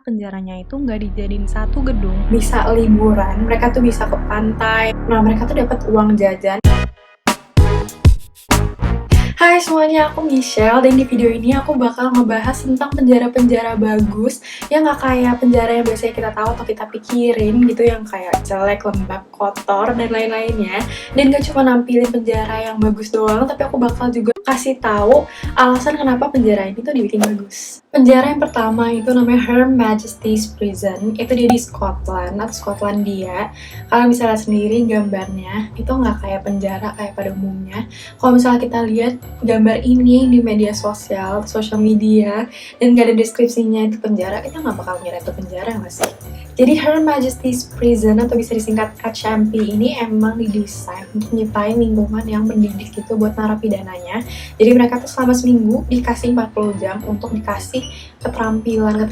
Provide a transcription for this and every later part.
penjaranya itu nggak dijadiin satu gedung. Bisa liburan, mereka tuh bisa ke pantai. Nah, mereka tuh dapat uang jajan. Hai semuanya, aku Michelle, dan di video ini aku bakal ngebahas tentang penjara-penjara bagus yang gak kayak penjara yang biasanya kita tahu atau kita pikirin gitu, yang kayak jelek, lembab, kotor, dan lain-lainnya. Dan gak cuma nampilin penjara yang bagus doang, tapi aku bakal juga kasih tahu alasan kenapa penjara ini tuh dibikin bagus. Penjara yang pertama itu namanya Her Majesty's Prison, itu dia di Scotland atau Skotlandia. Kalian bisa lihat sendiri gambarnya, itu nggak kayak penjara kayak pada umumnya. Kalau misalnya kita lihat gambar ini di media sosial media, dan gak ada deskripsinya itu penjara, kita nggak bakal ngira itu penjara nggak sih? Jadi Her Majesty's Prison atau bisa disingkat HMP ini emang didesain untuk nyiptain lingkungan yang mendidik gitu buat narapidananya. Jadi mereka tuh selama seminggu dikasih 40 jam untuk dikasih keterampilan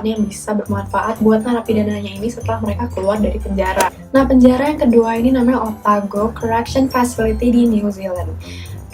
yang bisa bermanfaat buat narapidananya ini setelah mereka keluar dari penjara. Nah, penjara yang kedua ini namanya Otago Correction Facility di New Zealand.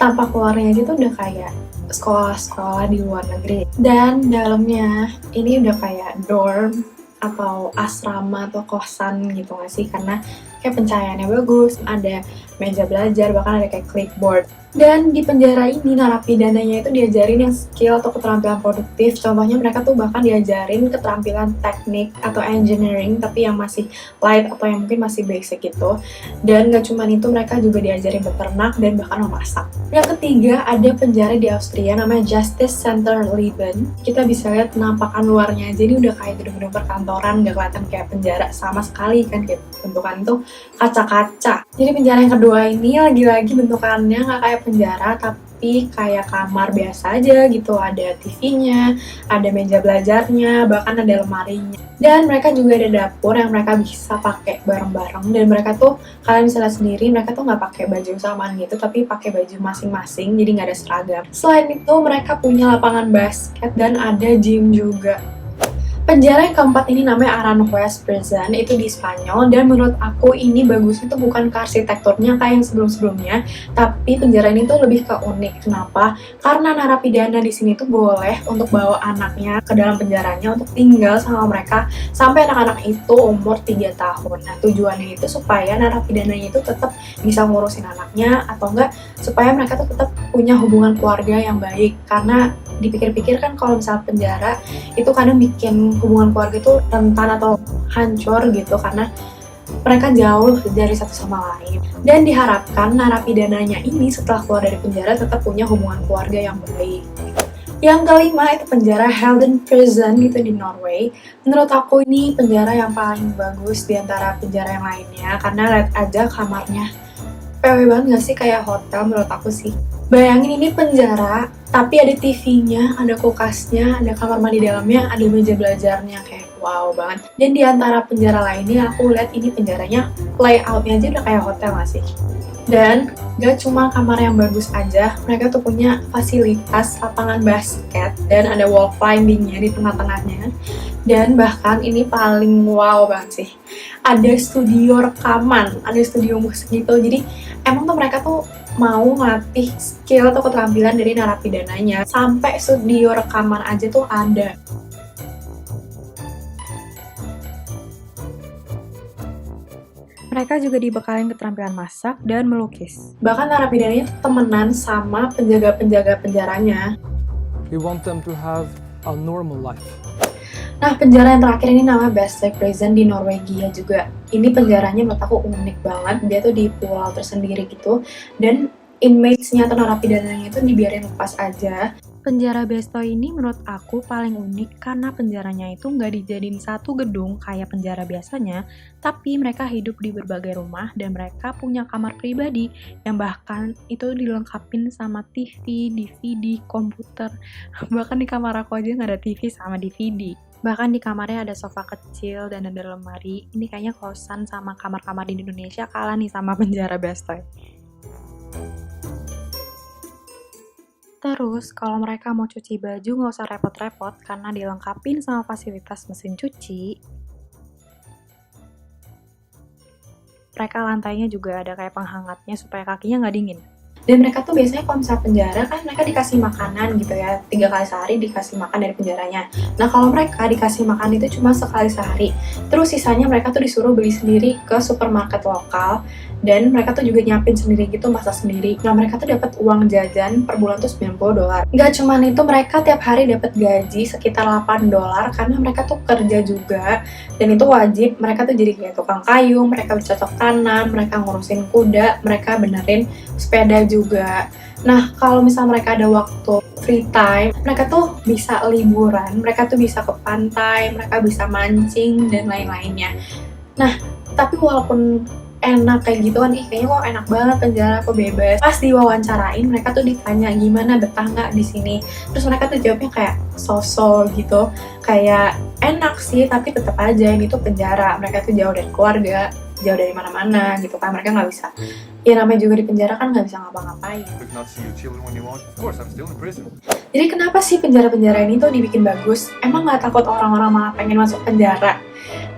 Tampak keluarnya aja tuh udah kayak sekolah-sekolah di luar negeri. Dan dalamnya ini udah kayak dorm atau asrama atau kosan gitu gak sih? Karena kayak pencahayaannya bagus, ada meja belajar, bahkan ada kayak clipboard. Dan di penjara ini narapidananya itu diajarin yang skill atau keterampilan produktif. Contohnya mereka tuh bahkan diajarin keterampilan teknik atau engineering, tapi yang masih light atau yang mungkin masih basic gitu. Dan gak cuma itu, mereka juga diajarin beternak dan bahkan memasak. Yang ketiga ada penjara di Austria namanya Justice Center Leben. Kita bisa lihat penampakan luarnya, jadi udah kayak gedung-gedung perkantoran, gak kelihatan kayak penjara sama sekali kan, kayak bentukan itu kaca-kaca. Jadi penjara yang kedua ini lagi-lagi bentukannya gak kayak penjara, tapi kayak kamar biasa aja gitu. Ada TV-nya, ada meja belajarnya, bahkan ada lemarinya. Dan mereka juga ada dapur yang mereka bisa pakai bareng-bareng. Dan mereka tuh, kalian bisa lihat sendiri, mereka tuh nggak pakai baju samaan gitu, tapi pakai baju masing-masing, jadi nggak ada seragam. Selain itu, mereka punya lapangan basket dan ada gym juga. Penjara yang keempat ini namanya Aranjuez Prison, itu di Spanyol, dan menurut aku ini bagusnya tuh bukan ke arsitekturnya kayak yang sebelum-sebelumnya, tapi penjara ini tuh lebih ke unik. Kenapa? Karena narapidana di sini tuh boleh untuk bawa anaknya ke dalam penjaranya untuk tinggal sama mereka sampai anak-anak itu umur 3 tahun. Nah, tujuannya itu supaya narapidananya itu tetap bisa ngurusin anaknya, atau enggak supaya mereka tuh tetap punya hubungan keluarga yang baik. Karena dipikir-pikir kan kalau misalnya penjara itu kadang bikin hubungan keluarga itu rentan atau hancur gitu, karena mereka jauh dari satu sama lain. Dan diharapkan narapidananya ini setelah keluar dari penjara tetap punya hubungan keluarga yang baik. Yang kelima itu penjara Halden Prison itu di Norway. Menurut aku ini penjara yang paling bagus di antara penjara yang lainnya, karena lihat aja kamarnya. PW banget gak sih, kayak hotel menurut aku sih. Bayangin ini penjara, tapi ada TV-nya, ada kulkasnya, ada kamar mandi dalamnya, ada meja belajarnya, kayak wow banget. Dan di antara penjara lainnya, aku lihat ini penjaranya layoutnya aja udah kayak hotel gak sih? Dan gak cuma kamar yang bagus aja, mereka tuh punya fasilitas lapangan basket dan ada wall climbingnya di tengah-tengahnya. Dan bahkan ini paling wow banget sih, ada studio rekaman, ada studio musik gitu. Jadi emang tuh mereka tuh mau ngelatih skill atau keterampilan dari narapidananya, sampai studio rekaman aja tuh ada. Mereka juga dibekalin keterampilan masak dan melukis. Bahkan narapidananya tuh temenan sama penjaga-penjaga penjaranya. We want them to have a normal life. Nah, penjara yang terakhir ini namanya Bastøy Prison di Norwegia juga. Ini penjaranya menurut aku unik banget, dia tuh di pulau tersendiri gitu, dan inmates-nya atau narapidananya itu dibiarin lepas aja. Penjara Bastøy ini menurut aku paling unik karena penjaranya itu nggak dijadiin satu gedung kayak penjara biasanya, tapi mereka hidup di berbagai rumah dan mereka punya kamar pribadi yang bahkan itu dilengkapin sama TV, DVD, komputer. Bahkan di kamar aku aja nggak ada TV sama DVD. Bahkan di kamarnya ada sofa kecil dan ada lemari. Ini kayaknya kosan sama kamar-kamar di Indonesia kalah nih sama penjara Bastøy. Terus, kalau mereka mau cuci baju nggak usah repot-repot karena dilengkapin sama fasilitas mesin cuci. Mereka lantainya juga ada kayak penghangatnya supaya kakinya nggak dingin. Dan mereka tuh biasanya kalau misalnya penjara kan mereka dikasih makanan gitu ya, 3 kali sehari dikasih makan dari penjaranya. Nah kalau mereka dikasih makan itu cuma sekali sehari, terus sisanya mereka tuh disuruh beli sendiri ke supermarket lokal, dan mereka tuh juga nyiapin sendiri gitu, masak sendiri. Nah mereka tuh dapat uang jajan per bulan tuh $90. Nggak cuman itu, mereka tiap hari dapat gaji sekitar $8 karena mereka tuh kerja juga, dan itu wajib. Mereka tuh jadi kayak tukang kayu, mereka bercocok tanam, mereka ngurusin kuda, mereka benerin sepeda juga. Nah kalau misal mereka ada waktu free time, mereka tuh bisa liburan, mereka tuh bisa ke pantai, mereka bisa mancing dan lain-lainnya. Nah tapi walaupun enak kayak gitu kan, kayaknya kok enak banget penjara, kok bebas. Pas diwawancarain mereka tuh ditanya gimana, betah nggak di sini, terus mereka tuh jawabnya kayak sosok gitu, kayak enak sih tapi tetap aja ini tuh penjara, mereka tuh jauh dari keluarga, jauh dari mana-mana gitu kan, mereka nggak bisa, ya namanya juga di penjara kan nggak bisa ngapa-ngapain. Jadi kenapa sih penjara-penjara ini tuh dibikin bagus? Emang nggak takut orang-orang malah pengen masuk penjara?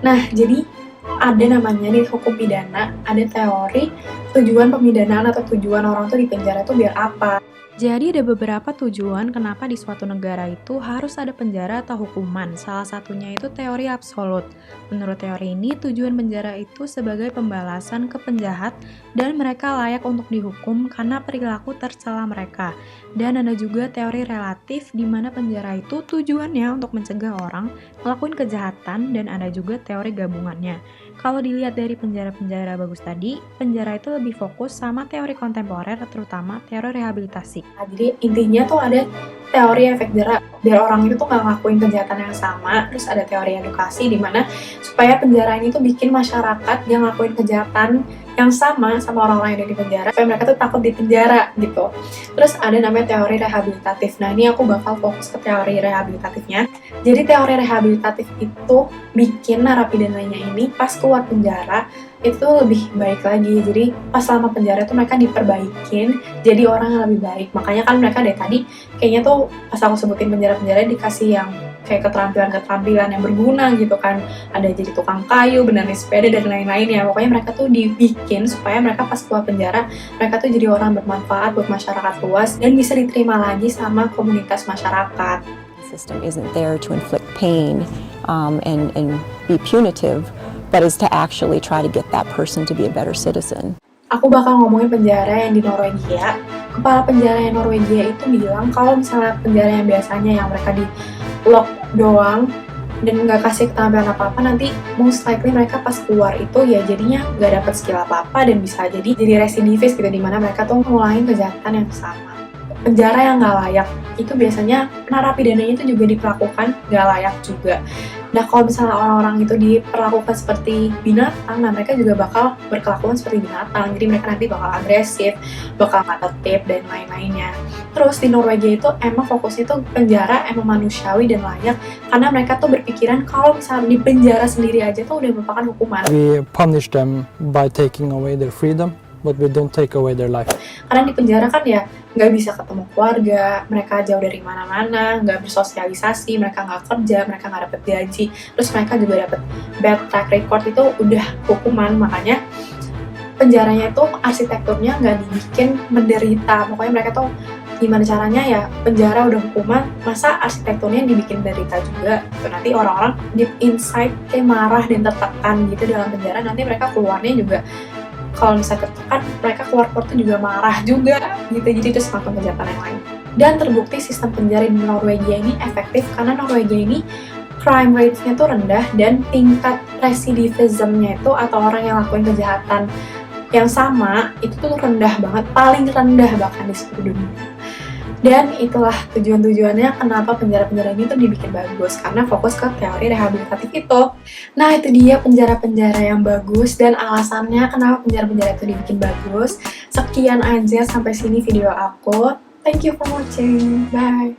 Nah jadi ada namanya di hukum pidana, ada teori tujuan pemidanaan atau tujuan orang tuh di penjara tuh biar apa. Jadi ada beberapa tujuan kenapa di suatu negara itu harus ada penjara atau hukuman. Salah satunya itu teori absolut. Menurut teori ini, tujuan penjara itu sebagai pembalasan ke penjahat dan mereka layak untuk dihukum karena perilaku tercela mereka. Dan ada juga teori relatif di mana penjara itu tujuannya untuk mencegah orang ngelakuin kejahatan, dan ada juga teori gabungannya. Kalau dilihat dari penjara-penjara bagus tadi, penjara itu lebih fokus sama teori kontemporer, terutama teori rehabilitasi. Nah, jadi intinya tuh ada teori efek jerak, biar orang itu tuh nggak ngelakuin kejahatan yang sama. Terus ada teori edukasi di mana supaya penjara ini tuh bikin masyarakat yang ngelakuin kejahatan yang sama orang-orang yang ada di penjara, supaya mereka tuh takut di penjara gitu. Terus ada namanya teori rehabilitatif. Nah ini aku bakal fokus ke teori rehabilitatifnya. Jadi teori rehabilitatif itu bikin narapidananya ini pas keluar penjara itu lebih baik lagi. Jadi pas selama penjara tuh mereka diperbaikin jadi orang yang lebih baik. Makanya kan mereka dari tadi kayaknya tuh pas aku sebutin penjara-penjara dikasih yang kayak keterampilan-keterampilan yang berguna gitu kan. Ada jadi tukang kayu, benerin sepeda dan lain-lain ya. Pokoknya mereka tuh dibikin supaya mereka pas keluar penjara mereka tuh jadi orang bermanfaat buat masyarakat luas dan bisa diterima lagi sama komunitas masyarakat. System isn't there to inflict pain and be punitive, but is to actually try to get that person to be a better citizen. Aku bakal ngomongin penjara yang di Norwegia. Kepala penjara yang Norwegia itu bilang kalau misalnya penjara yang biasanya yang mereka di lock doang dan nggak kasih keterampilan apa-apa, nanti most likely mereka pas keluar itu ya jadinya nggak dapet skill apa-apa dan bisa jadi residivis gitu, dimana mereka tuh ngulangin kejahatan yang sama. Penjara yang nggak layak itu biasanya narapidananya itu juga diperlakukan nggak layak juga. Nah kalau misalnya orang-orang itu diperlakukan seperti binatang, nah mereka juga bakal berkelakuan seperti binatang. Jadi mereka nanti bakal agresif, bakal nggak tertib dan lain-lainnya. Terus di Norwegia itu emang fokusnya tuh penjara emang manusiawi dan layak, karena mereka tuh berpikiran kalau misalnya di penjara sendiri aja tuh udah merupakan hukuman. We punish them by taking away their freedom, but we don't take away their life. Karena di penjara kan ya nggak bisa ketemu keluarga, mereka jauh dari mana-mana, nggak bersosialisasi, mereka nggak kerja, mereka nggak dapet gaji, terus mereka juga dapet bad track record, itu udah hukuman. Makanya penjaranya itu arsitekturnya nggak dibikin menderita. Pokoknya mereka tuh gimana caranya ya, penjara udah hukuman, masa arsitekturnya dibikin menderita juga gitu. Nanti orang-orang deep inside kayak marah dan tertekan gitu dalam penjara, nanti mereka keluarnya juga kalau misalnya tertekan, mereka keluar tuh juga marah juga gitu, jadi itu semakin kejahatan yang lain. Dan terbukti sistem penjara di Norwegia ini efektif karena Norwegia ini crime rate-nya tuh rendah dan tingkat recidivism-nya itu atau orang yang lakuin kejahatan yang sama itu tuh rendah banget, paling rendah bahkan di seluruh dunia. Dan itulah tujuan-tujuannya kenapa penjara-penjara ini tuh dibikin bagus, karena fokus ke teori rehabilitatif itu. Nah itu dia penjara-penjara yang bagus dan alasannya kenapa penjara-penjara itu dibikin bagus. Sekian aja sampai sini video aku. Thank you for watching. Bye.